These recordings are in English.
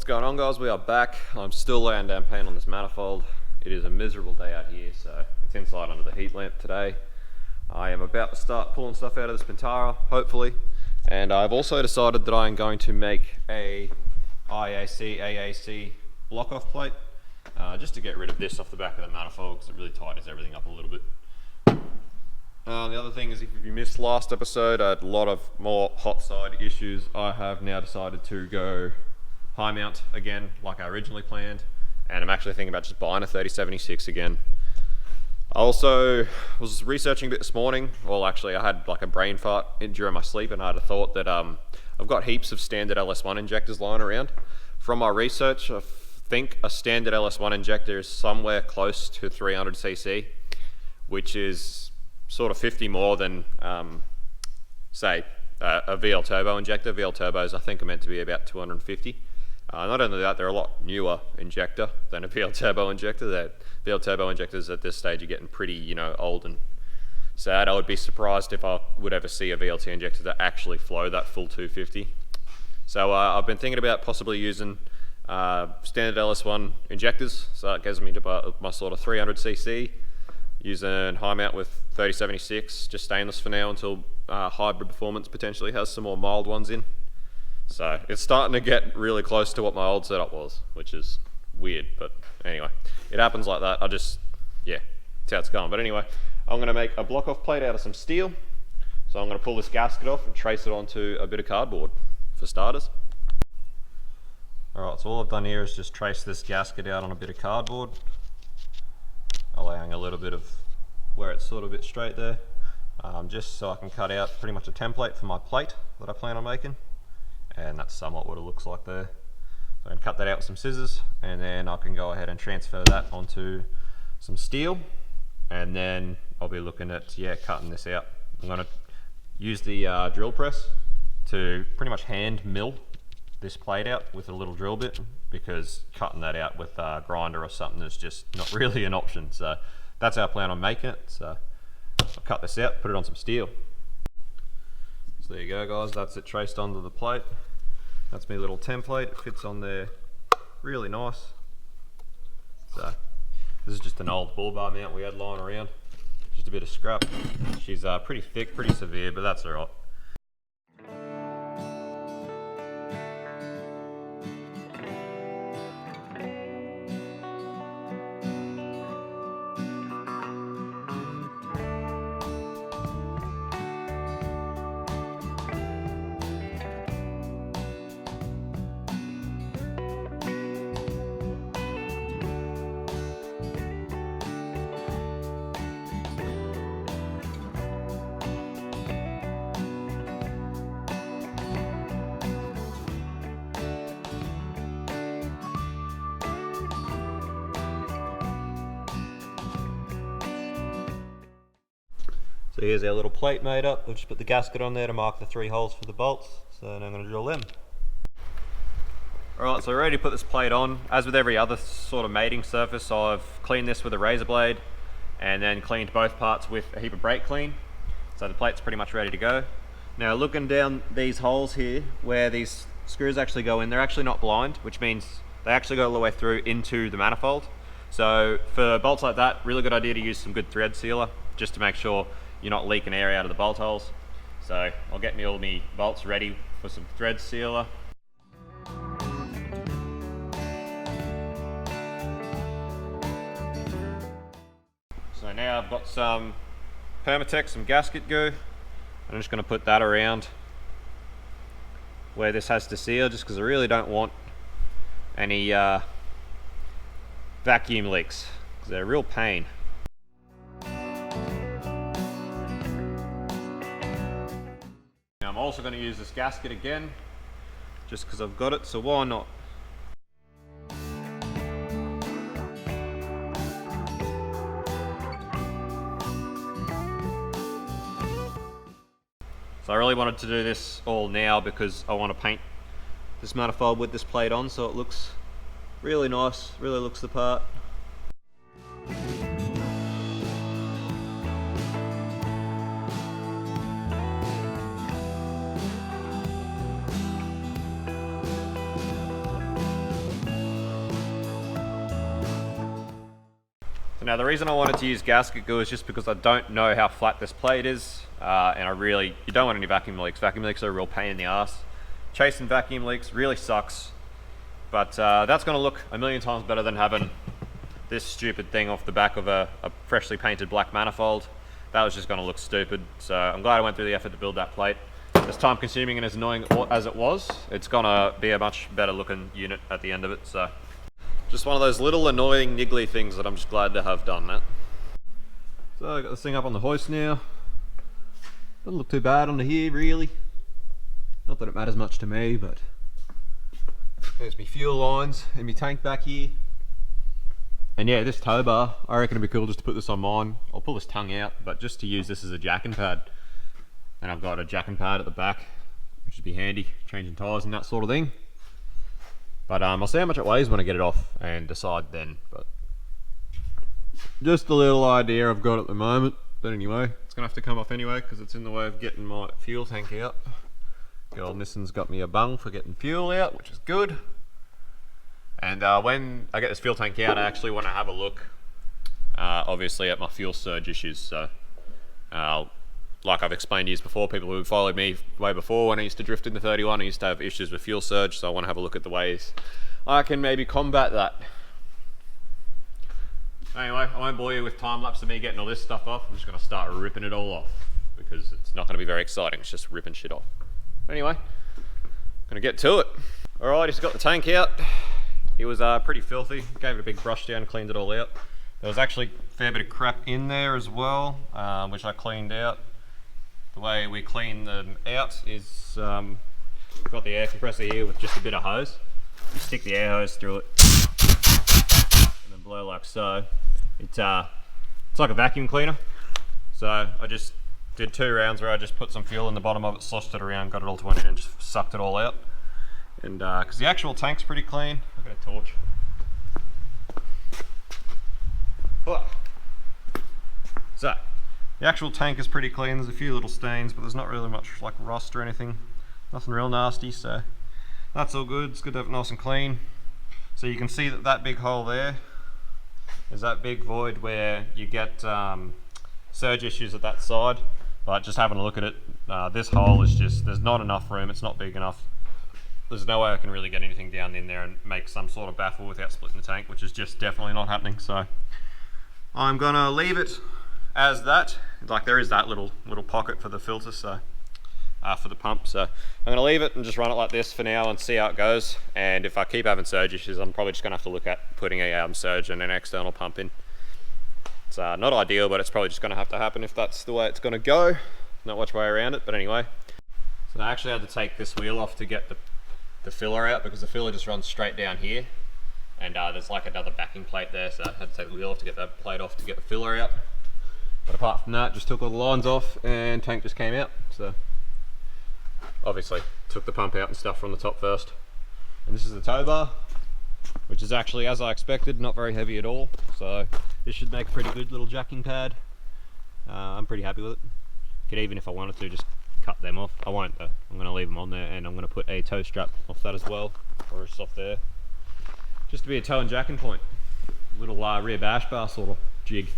What's going on, guys? We are back. I'm still laying down paint on this manifold. It is a miserable day out here, so it's inside under the heat lamp today. I am about to start pulling stuff out of this Pintara, hopefully, and I've also decided that I am going to make a IAC, AAC block-off plate, just to get rid of this off the back of the manifold because it really tightens everything up a little bit. The other thing is, if you missed last episode, I had a lot of more hot side issues. I have now decided to go high mount again like I originally planned, and I'm actually thinking about just buying a 3076 again. I also was researching a bit this morning. Well, actually I had like a brain fart during my sleep, and I had a thought that I've got heaps of standard LS1 injectors lying around. From my research, I think a standard LS1 injector is somewhere close to 300cc, which is sort of 50 more than say a VL turbo injector. VL turbos I think are meant to be about 250. Not only that, they're a lot newer injector than a VL turbo injector. That VL turbo injectors at this stage are getting pretty, old and sad. I would be surprised if I would ever see a VLT injector that actually flow that full 250. So I've been thinking about possibly using standard LS1 injectors. So that gives me to my sort of 300cc, using high mount with 3076, just stainless for now until hybrid performance potentially has some more mild ones in. So it's starting to get really close to what my old setup was, which is weird, but anyway, it happens like that. That's how it's going. But anyway, I'm going to make a block-off plate out of some steel. So I'm going to pull this gasket off and trace it onto a bit of cardboard for starters. Alright, so all I've done here is just trace this gasket out on a bit of cardboard, allowing a little bit of where it's sort of a bit straight there, just so I can cut out pretty much a template for my plate that I plan on making. And that's somewhat what it looks like there. So I can cut that out with some scissors, and then I can go ahead and transfer that onto some steel, and then I'll be looking at cutting this out. I'm going to use the drill press to pretty much hand mill this plate out with a little drill bit, because cutting that out with a grinder or something is just not really an option. So that's how I plan on making it. So I'll cut this out, put it on some steel. So there you go, guys, that's it traced onto the plate. That's my little template. It fits on there really nice. So this is just an old bull bar mount we had lying around, just a bit of scrap. She's pretty thick, pretty severe, but that's alright. So here's our little plate made up. I've just put the gasket on there to mark the 3 holes for the bolts. So now I'm going to drill them. Alright, so we're ready to put this plate on. As with every other sort of mating surface, I've cleaned this with a razor blade and then cleaned both parts with a heap of brake clean. So the plate's pretty much ready to go. Now looking down these holes here where these screws actually go in, they're actually not blind, which means they actually go all the way through into the manifold. So for bolts like that, really good idea to use some good thread sealer, just to make sure you're not leaking air out of the bolt holes. So I'll get all my bolts ready for some thread sealer. So now I've got some Permatex, some gasket goo. I'm just going to put that around where this has to seal, just because I really don't want any vacuum leaks, because they're a real pain. I'm also going to use this gasket again, just because I've got it, so why not? So I really wanted to do this all now because I want to paint this manifold with this plate on, so it looks really nice, really looks the part. So now the reason I wanted to use gasket glue is just because I don't know how flat this plate is, and you don't want any vacuum leaks. Vacuum leaks are a real pain in the ass. Chasing vacuum leaks really sucks, but that's going to look a million times better than having this stupid thing off the back of a freshly painted black manifold. That was just going to look stupid, so I'm glad I went through the effort to build that plate. As time consuming and as annoying as it was, it's going to be a much better looking unit at the end of it. So just one of those little annoying niggly things that I'm just glad to have done that. So I got this thing up on the hoist now. Doesn't look too bad under here really. Not that it matters much to me, but there's my fuel lines and my tank back here. And yeah, this tow bar, I reckon it'd be cool just to put this on mine. I'll pull this tongue out, but just to use this as a jacking pad. And I've got a jacking pad at the back, which would be handy, changing tyres and that sort of thing. But I'll see how much it weighs when I get it off and decide then. But just a little idea I've got at the moment. But anyway, it's gonna have to come off anyway because it's in the way of getting my fuel tank out. The old Nissan's got me a bung for getting fuel out, which is good. And when I get this fuel tank out, I actually want to have a look, obviously, at my fuel surge issues. So, like I've explained to you before, people who followed me way before, when I used to drift in the 31, I used to have issues with fuel surge, so I want to have a look at the ways I can maybe combat that. Anyway, I won't bore you with time-lapse of me getting all this stuff off. I'm just going to start ripping it all off, because it's not going to be very exciting, it's just ripping shit off. Anyway, I'm going to get to it. Alright, just got the tank out. It was pretty filthy. Gave it a big brush down, cleaned it all out. There was actually a fair bit of crap in there as well, which I cleaned out. The way we clean them out is we've got the air compressor here with just a bit of hose. You stick the air hose through it and then blow like so. It's like a vacuum cleaner. So I just did 2 rounds where I just put some fuel in the bottom of it, sloshed it around, got it all to an end and just sucked it all out. And because the actual tank's pretty clean, I've got a torch. Oh. So, the actual tank is pretty clean. There's a few little stains, but there's not really much like rust or anything. Nothing real nasty, so that's all good. It's good to have it nice and clean. So you can see that that big hole there is that big void where you get surge issues at that side. But just having a look at it, this hole is just, there's not enough room, it's not big enough. There's no way I can really get anything down in there and make some sort of baffle without splitting the tank, which is just definitely not happening. So I'm gonna leave it as that. Like there is that little pocket for the filter, so for the pump. So I'm gonna leave it and just run it like this for now and see how it goes. And if I keep having surge issues, I'm probably just gonna have to look at putting a surge and an external pump in. It's not ideal, but it's probably just gonna have to happen if that's the way it's gonna go. Not much way around it, but anyway. So I actually had to take this wheel off to get the filler out because the filler just runs straight down here, and there's like another backing plate there, so I had to take the wheel off to get that plate off to get the filler out. But apart from that, just took all the lines off and tank just came out. So obviously took the pump out and stuff from the top first. And this is the tow bar, which is actually, as I expected, not very heavy at all. So this should make a pretty good little jacking pad. I'm pretty happy with it. Could even, if I wanted to, just cut them off. I won't though. I'm going to leave them on there, and I'm going to put a tow strap off that as well, or just off there, just to be a tow and jacking point. Little rear bash bar sort of jig.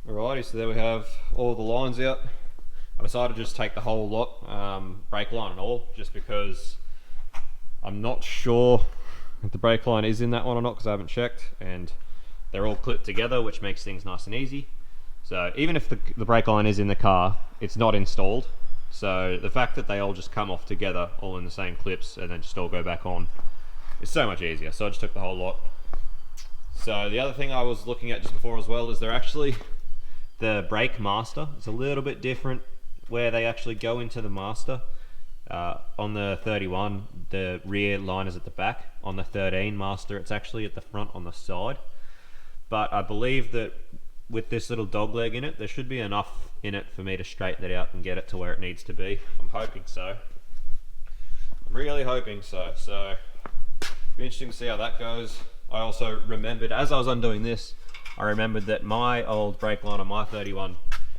Alrighty, so there we have all the lines out. I decided to just take the whole lot, brake line and all, just because I'm not sure if the brake line is in that one or not, because I haven't checked, and they're all clipped together, which makes things nice and easy. So even if the brake line is in the car, it's not installed. So the fact that they all just come off together, all in the same clips, and then just all go back on, is so much easier. So I just took the whole lot. So the other thing I was looking at just before as well is they're actually, the brake master, it's a little bit different where they actually go into the master. On the 31, the rear line is at the back. On the 13 master, it's actually at the front on the side. But I believe that with this little dog leg in it, there should be enough in it for me to straighten it out and get it to where it needs to be. I'm hoping so. I'm really hoping so. So it'll be interesting to see how that goes. I also remembered, as I was undoing this, I remembered that my old brake line on my 31,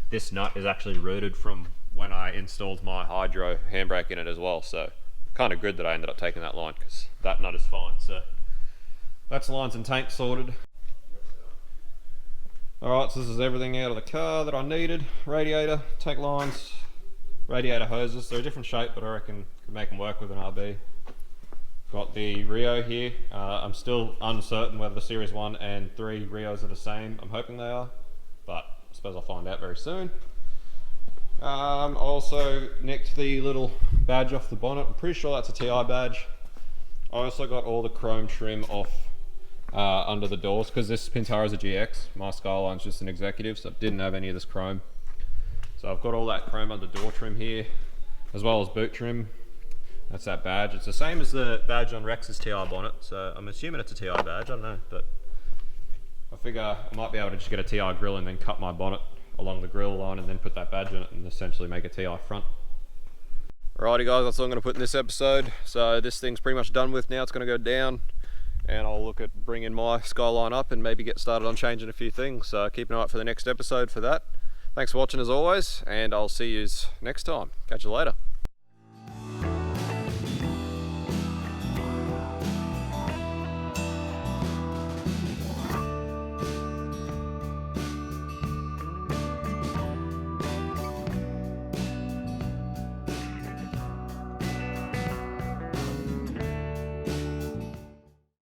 this nut is actually rooted from when I installed my hydro handbrake in it as well. So kind of good that I ended up taking that line, because that nut is fine. So that's lines and tank sorted. Alright, so this is everything out of the car that I needed. Radiator, tank lines, radiator hoses. They're a different shape, but I reckon could make them work with an RB. Got the Rio here. I'm still uncertain whether the Series 1 and 3 Rios are the same. I'm hoping they are, but I suppose I'll find out very soon. Also nicked the little badge off the bonnet. I'm pretty sure that's a TI badge. I also got all the chrome trim off under the doors, because this Pintara is a GX. My Skyline's just an executive, so it didn't have any of this chrome. So I've got all that chrome under door trim here, as well as boot trim. That's that badge. It's the same as the badge on Rex's TI bonnet, so I'm assuming it's a TI badge, I don't know, but I figure I might be able to just get a TI grill and then cut my bonnet along the grill line and then put that badge in it and essentially make a TI front. Alrighty guys, that's all I'm going to put in this episode. So this thing's pretty much done with now. It's going to go down and I'll look at bringing my Skyline up and maybe get started on changing a few things. So keep an eye out for the next episode for that. Thanks for watching as always, and I'll see you next time. Catch you later.